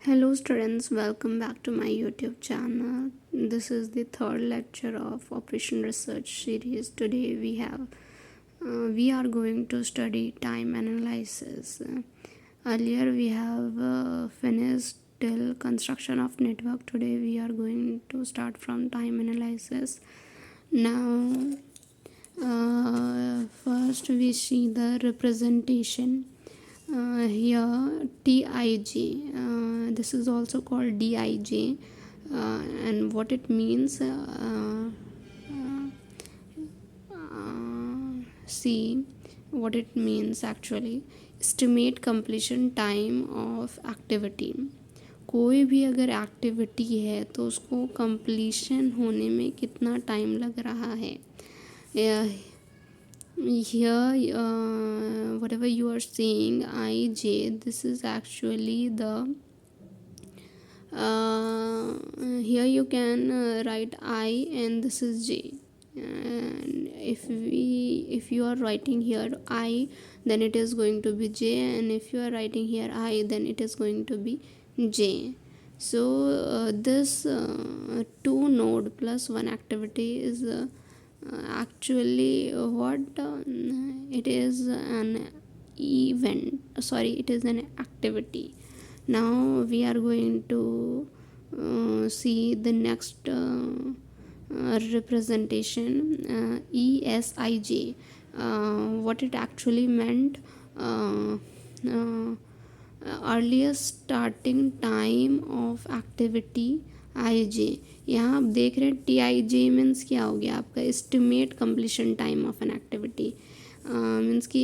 Hello students, welcome back to my YouTube channel. This is the third lecture of Operation Research series. Today we are going to study time analysis. Earlier we have finished till construction of network. Today we are going to start from time analysis. Now first we see the representation. Here TIJ, this is also called DIJ, and what it means, see what it means actually. Estimate completion time of activity. कोई भी अगर activity है तो उसको completion होने में कितना time लग रहा है. Here whatever you are seeing IJ, this is actually the here you can write I and this is J, and if you are writing here I, then it is going to be J, and if you are writing here I, then it is going to be J. So this 2 node plus 1 activity is actually what it is an event, sorry, it is an activity. Now we are going to see the next representation, ESIJ. What it actually meant, earliest starting time of activity IJ. यहाँ आप देख रहे हैं TIJ means क्या हो गया आपका, estimate completion time of an activity. Means कि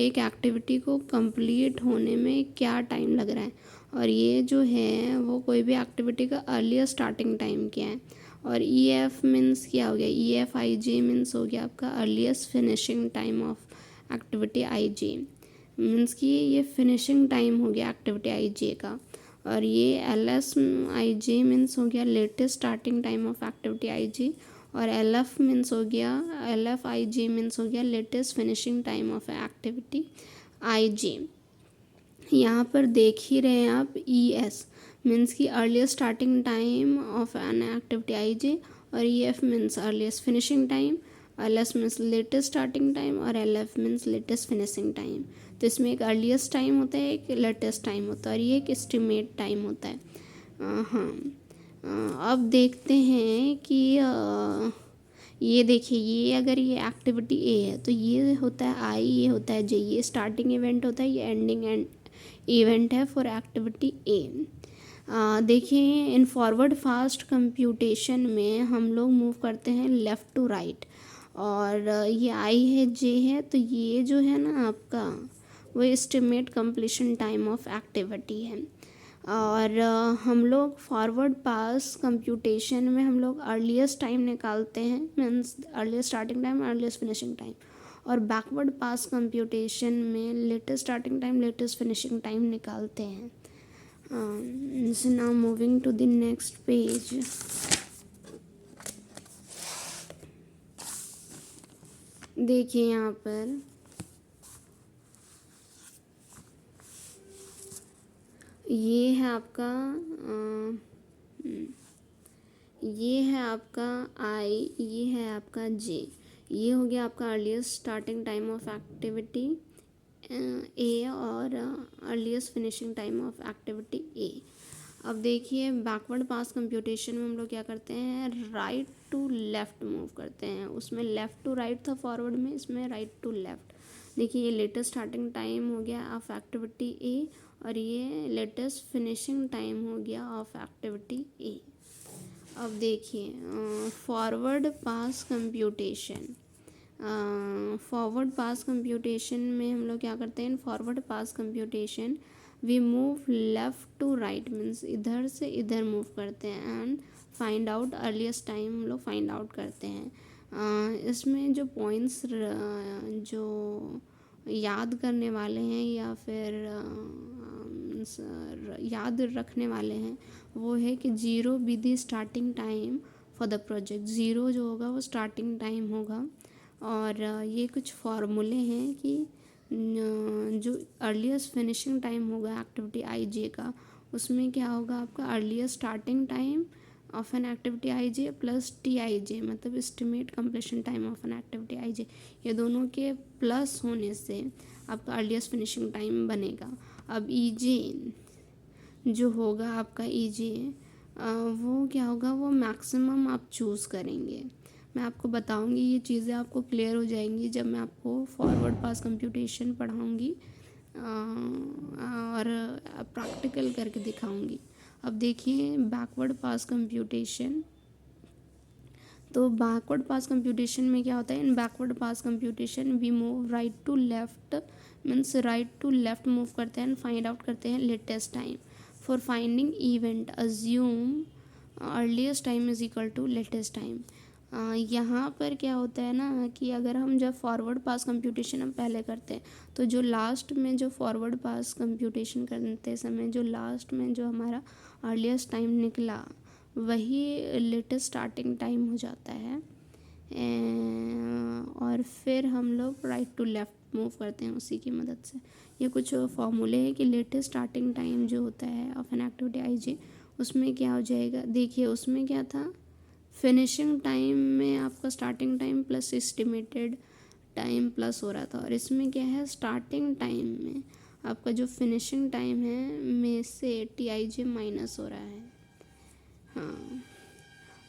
एक एक्टिविटी को कंप्लीट होने में क्या टाइम लग रहा है, और ये जो है वो कोई भी एक्टिविटी का अर्लियर स्टार्टिंग टाइम क्या है. और EF मीन्स क्या हो गया, EFIJ मीन्स हो गया आपका earliest finishing time of activity IJ. Means कि ये फिनिशिंग टाइम हो गया एक्टिविटी IJ का. और ये LSIJ मीन्स हो गया latest starting time of activity IJ. और LF मीन्स हो गया, LFIJ मीन्स हो गया latest finishing time of activity IJ. यहाँ पर देख ही रहे हैं आप, ES मीन्स की earliest starting time of an activity IJ, और EF means earliest finishing time, LS means latest starting time, और LF means latest finishing time. तो इसमें एक अर्लीस्ट टाइम होता है, एक लेटेस्ट टाइम होता है, और ये एक एस्टिमेट टाइम होता है. हाँ, अब देखते हैं कि ये देखिए, ये अगर ये एक्टिविटी A है तो ये होता है I, ये होता है J. ये स्टार्टिंग इवेंट होता है, ये एंडिंग इवेंट है फॉर एक्टिविटी A. देखिए, इन फॉरवर्ड फास्ट कंप्यूटेशन में हम लोग मूव करते हैं लेफ़्ट टू राइट, और ये I है, J है, तो ये जो है ना आपका वो estimate completion time of activity है. और हम लोग फॉरवर्ड पास कंप्यूटेशन में हम लोग अर्लीस्ट टाइम निकालते हैं, means earliest starting time, earliest finishing time. और बैकवर्ड पास कंप्यूटेशन में latest starting time, latest finishing time निकालते हैं. So now moving to the next page. देखिए यहाँ पर ये है आपका ये है आपका I, ये है आपका J. ये हो गया आपका earliest starting time of activity A और earliest finishing time of activity A. अब देखिए, बैकवर्ड पास कंप्यूटेशन में हम लोग क्या करते हैं, राइट टू लेफ़्ट मूव करते हैं. उसमें लेफ़्ट टू राइट था फॉरवर्ड में, इसमें राइट टू लेफ़्ट. देखिए, ये लेटेस्ट स्टार्टिंग टाइम हो गया ऑफ एक्टिविटी A, और ये लेटेस्ट फिनिशिंग टाइम हो गया ऑफ एक्टिविटी A. अब देखिए, forward pass computation, forward pass computation में हम लोग क्या करते हैं, forward pass computation we move left to right, means इधर से इधर मूव करते हैं, and find out earliest time हम लोग फाइंड आउट करते हैं. इसमें जो पॉइंट्स जो याद करने वाले हैं या फिर याद रखने वाले हैं, वो है कि 0 be the starting time for the project. 0 जो होगा वो स्टार्टिंग टाइम होगा. और ये कुछ फार्मूले हैं कि जो अर्लीस्ट फिनिशिंग टाइम होगा एक्टिविटी IJ का, उसमें क्या होगा आपका earliest starting time of an activity I J plus T I J, मतलब estimate completion time of an activity I J, ये दोनों के प्लस होने से आपका अर्लीस्ट फिनिशिंग टाइम बनेगा। अब ई जे जो होगा आपका ई जे वो क्या होगा, वो मैक्सिमम आप चूज़ करेंगे। मैं आपको बताऊंगी, ये चीज़ें आपको क्लियर हो जाएंगी जब मैं आपको फॉरवर्ड पास कंप्यूटेशन पढ़ाऊंगी और प्रैक्टिकल करके दिखाऊंगी। अब देखिए बैकवर्ड पास कंप्यूटेशन, तो बैकवर्ड पास कंप्यूटेशन में क्या होता है, in backward pass computation we move right to left, means right to left move करते हैं, फाइंड आउट करते हैं latest time. For finding event assume earliest time is equal to latest time. यहाँ पर क्या होता है ना कि अगर हम जब फॉरवर्ड पास कंप्यूटेशन हम पहले करते हैं तो जो लास्ट में जो फॉरवर्ड पास कंप्यूटेशन करते समय जो लास्ट में जो हमारा अर्लीस्ट टाइम निकला वही लेटेस्ट स्टार्टिंग टाइम हो जाता है। और फिर हम लोग राइट टू लेफ़्ट मूव करते हैं उसी की मदद से। ये कुछ फॉर्मूले हैं कि लेटेस्ट स्टार्टिंग टाइम जो होता है of an activity I J, उसमें क्या हो जाएगा, देखिए उसमें क्या था, फिनिशिंग टाइम में आपका starting time plus estimated time plus हो रहा था, और इसमें क्या है, स्टार्टिंग टाइम में आपका जो फिनिशिंग टाइम है में से टी आई जे माइनस हो रहा है। हाँ,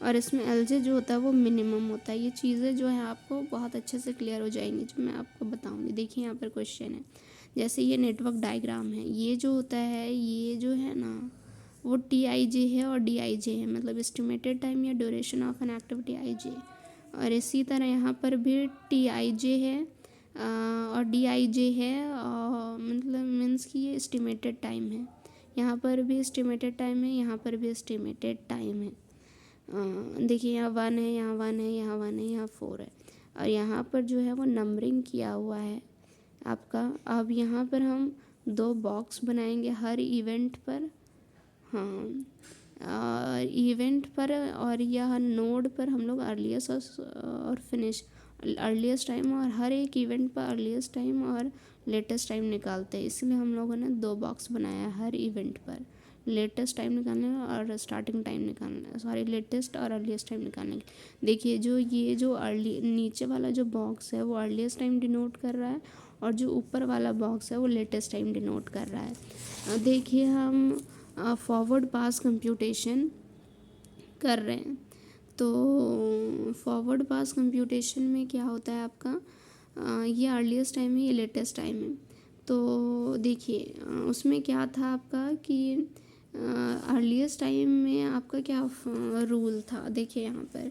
और इसमें एल जे जो होता है वो मिनिमम होता है। ये चीज़ें जो है आपको बहुत अच्छे से क्लियर हो जाएंगी जब मैं आपको बताऊंगी। देखिए यहाँ पर क्वेश्चन है, जैसे ये नेटवर्क डायग्राम है, ये जो होता है ये जो है ना वो टी आई जे है और डी आई जे है, मतलब एस्टिमेटेड टाइम या duration of an activity I जे। और इसी तरह यहाँ पर भी टी आई जे है और डी आई जे है, मतलब मीन्स कि ये एस्टिमेटेड टाइम है। यहाँ पर भी एस्टिमेटेड टाइम है, यहाँ पर भी एस्टिमेटेड टाइम है। देखिए यहाँ 1 है, यहाँ 1 है, यहाँ 1 है, यहाँ 4 है, और यहाँ पर जो है वो नंबरिंग किया हुआ है आपका। अब यहाँ पर हम 2 बॉक्स बनाएंगे हर इवेंट पर, हाँ इवेंट पर, और यह नोड पर हम लोग अर्लीस्ट और फिनिश अर्लीस्ट टाइम और हर एक इवेंट पर अर्लीस्ट टाइम और लेटेस्ट टाइम निकालते हैं। इसलिए हम लोगों ने 2 बॉक्स बनाया हर इवेंट पर, लेटेस्ट टाइम निकालने और स्टार्टिंग टाइम निकालने, सॉरी लेटेस्ट और अर्लीस्ट टाइम निकालने के। देखिए जो ये जो अर्ली नीचे वाला जो बॉक्स है वो अर्लीस्ट टाइम डिनोट कर रहा है, और जो ऊपर वाला बॉक्स है वो लेटेस्ट टाइम डिनोट कर रहा है। देखिए हम फॉरवर्ड पास कंप्यूटेशन कर रहे हैं, तो फॉरवर्ड पास कंप्यूटेशन में क्या होता है आपका, ये अर्लीस्ट टाइम है, ये लेटेस्ट टाइम है। तो देखिए उसमें क्या था आपका कि अर्लीस्ट टाइम में आपका क्या रूल था, देखिए यहाँ पर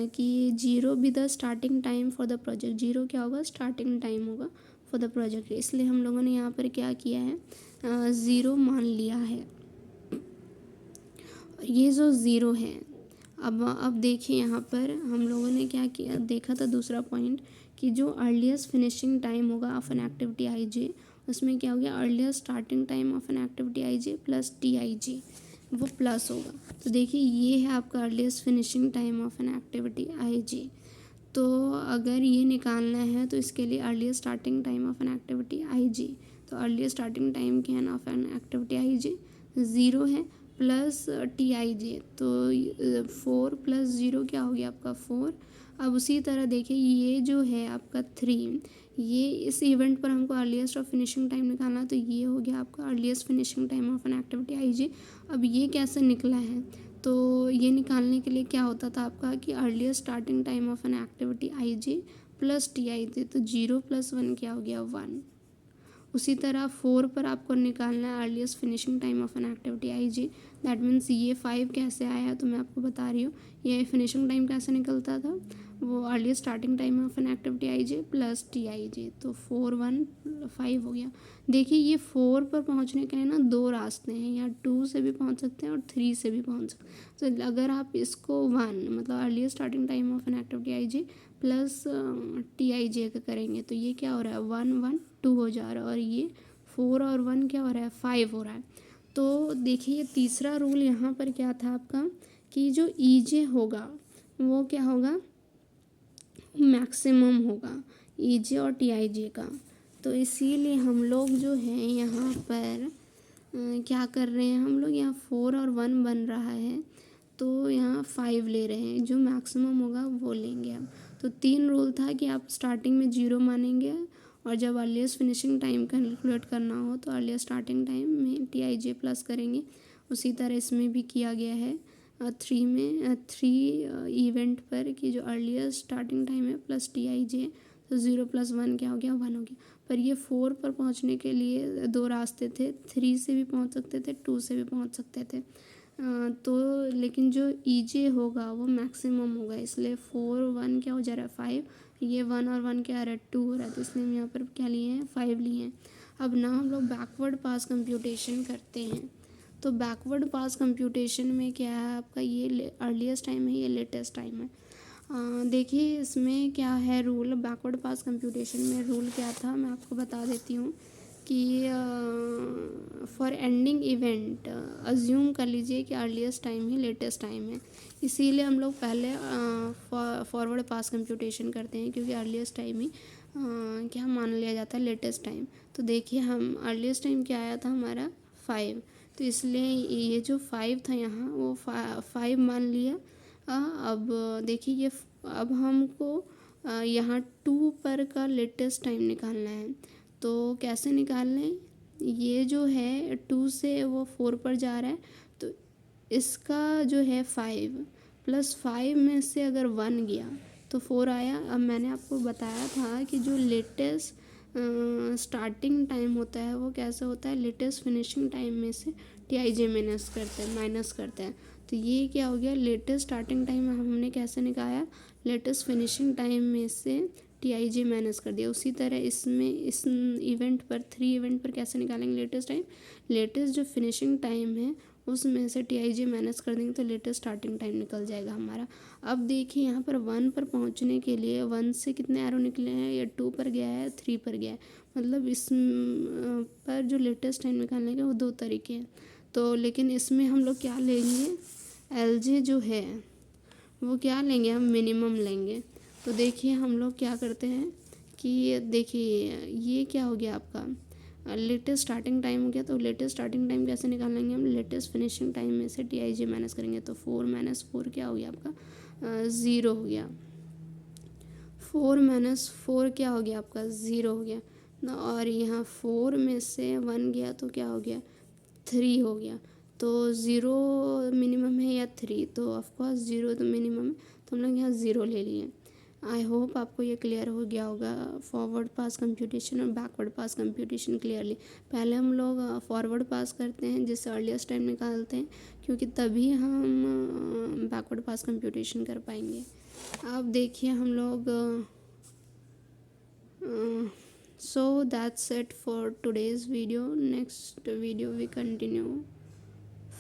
कि 0 be the starting time for the project, 0 क्या होगा, स्टार्टिंग टाइम होगा फॉर द प्रोजेक्ट। इसलिए हम लोगों ने यहाँ पर क्या किया है, 0 मान लिया है। ये जो 0 है, अब देखिए यहाँ पर हम लोगों ने क्या किया, देखा था दूसरा पॉइंट कि जो अर्लीस्ट फिनिशिंग टाइम होगा of an activity I J, उसमें क्या हो गया, earliest starting time of an activity I J plus T I J, वो प्लस होगा। तो देखिए ये है आपका earliest finishing time of an activity I J. तो अगर ये निकालना है तो इसके लिए earliest starting time of an activity I J, तो अर्लीस्ट स्टार्टिंग टाइम क्या है ऑफ एन एक्टिविटी आई जे 0 है प्लस टी आई जे, तो 4 प्लस 0 क्या हो गया आपका 4। अब उसी तरह देखिए ये जो है आपका 3, ये इस इवेंट पर हमको अर्लीस्ट और फिनिशिंग टाइम निकालना, तो ये हो गया आपका earliest finishing time of an activity I J. अब ये कैसे निकला है, तो ये निकालने के लिए क्या होता था आपका कि earliest starting time of an activity I J plus T I J, तो 0 + 1 क्या हो गया 1। उसी तरह 4 पर आपको निकालना है earliest finishing time of an activity I J, that means ये 5 कैसे आया तो मैं आपको बता रही हूँ। ये फिनिशिंग टाइम कैसे निकलता था, वो earliest starting time of an activity I J plus T I J, तो 4 1 5 हो गया। देखिए ये 4 पर पहुँचने के लिए ना 2 रास्ते हैं, या 2 से भी पहुँच सकते हैं और 3 से भी पहुँच सकते हैं। तो अगर आप इसको 1 मतलब earliest starting time of an activity I J plus T I J का करेंगे तो ये क्या हो रहा है 1 1 2 हो जा रहा है, और ये 4 और 1 क्या हो रहा है 5 हो रहा है। तो देखिए तीसरा रूल यहाँ पर क्या था आपका कि जो ई जे होगा वो क्या होगा, मैक्सिमम होगा ई जे और टी आई जे का। तो इसीलिए हम लोग जो है यहाँ पर क्या कर रहे हैं हम लोग, यहाँ 4 और 1 बन रहा है तो यहाँ 5 ले रहे हैं, जो मैक्सिमम होगा वो लेंगे हम। तो 3 रूल था कि आप स्टार्टिंग में 0 मानेंगे और जब अर्लीस्ट फिनिशिंग टाइम कैलकुलेट करना हो तो अर्लीस्ट स्टार्टिंग टाइम में TIJ प्लस करेंगे। उसी तरह इसमें भी किया गया है 3 में 3 इवेंट पर कि जो अर्लीस्ट स्टार्टिंग टाइम है प्लस TIJ, तो 0 + 1 क्या हो गया, 1 हो गया। पर ये 4 पर पहुंचने के लिए 2 रास्ते थे, 3 से भी पहुंच सकते थे, 2 से भी पहुंच सकते थे। तो लेकिन जो EJ होगा वो मैक्सिमम होगा, इसलिए 4 1 क्या हो जा रहा है, 5। ये 1 और 1 क्या आ रहा है, 2 हो रहा है, तो इसलिए हम यहाँ पर क्या लिए हैं, 5 लिए हैं। अब ना हम लोग बैकवर्ड पास कंप्यूटेशन करते हैं। तो बैकवर्ड पास कंप्यूटेशन में क्या है आपका, ये अर्लीस्ट टाइम है, ये लेटेस्ट टाइम है। देखिए इसमें क्या है रूल, बैकवर्ड पास कंप्यूटेशन में रूल क्या था मैं आपको बता देती हूँ कि फॉर एंडिंग इवेंट अज्यूम कर लीजिए कि अर्लीस्ट टाइम ही लेटेस्ट टाइम है, इसीलिए हम लोग पहले फॉरवर्ड पास कंप्यूटेशन करते हैं, क्योंकि अर्लीस्ट टाइम ही क्या मान लिया जाता है, लेटेस्ट टाइम। तो देखिए हम अर्लीस्ट टाइम क्या आया था हमारा 5, तो इसलिए ये जो 5 था यहाँ वो 5 मान लिया। अब देखिए ये अब हमको यहाँ 2 पर का लेटेस्ट टाइम निकालना है। तो कैसे निकालना है, ये जो है 2 से वो 4 पर जा रहा है, तो इसका जो है 5 + 5 में से अगर 1 गया तो 4 आया। अब मैंने आपको बताया था कि जो लेटेस्ट स्टार्टिंग टाइम होता है वो कैसे होता है, लेटेस्ट फिनिशिंग टाइम में से TIJ माइनस करते हैं। तो ये क्या हो गया, लेटेस्ट स्टार्टिंग टाइम हमने कैसे निकाला, लेटेस्ट फिनिशिंग टाइम में से TIJ माइनस कर दिया। उसी तरह इसमें इस इवेंट पर 3 इवेंट पर कैसे निकालेंगे लेटेस्ट टाइम, लेटेस्ट जो फिनिशिंग टाइम है उसमें से TIJ माइनस कर देंगे तो लेटेस्ट स्टार्टिंग टाइम निकल जाएगा हमारा। अब देखिए यहाँ पर 1 पर पहुँचने के लिए 1 से कितने एरो निकले हैं, या 2 पर गया है, 3 पर गया है, मतलब इस पर जो लेटेस्ट टाइम निकालने के वो 2 तरीके हैं। तो लेकिन इसमें हम लोग क्या लेंगे, LJ जो है वो क्या लेंगे, हम मिनिमम लेंगे। तो देखिए हम लोग क्या करते हैं कि देखिए ये क्या हो गया आपका लेटेस्ट स्टार्टिंग टाइम हो गया, तो लेटेस्ट स्टार्टिंग टाइम कैसे निकालेंगे हम, लेटेस्ट फिनिशिंग टाइम में से TIJ माइनस करेंगे, तो 4 - 4 क्या हो गया आपका 0 हो गया। 4 - 4 क्या हो गया आपका 0 हो गया ना, और यहाँ 4 में से 1 गया तो क्या हो गया 3 हो गया। तो 0 मिनिमम है या 3, तो ऑफकोर्स 0 तो मिनिमम है, तो हम लोग यहाँ 0 ले लिए। आई होप आपको ये क्लियर हो गया होगा फॉरवर्ड पास कंप्यूटेशन और बैकवर्ड पास कंप्यूटेशन क्लियरली। पहले हम लोग फॉरवर्ड पास करते हैं जिससे अर्लीस्ट टाइम निकालते हैं, क्योंकि तभी हम बैकवर्ड पास कंप्यूटेशन कर पाएंगे। अब देखिए हम लोग so that's it for today's video. Next video we continue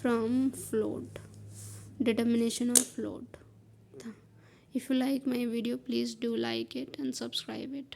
from float, determination of float. If you like my video, please do like it and subscribe it.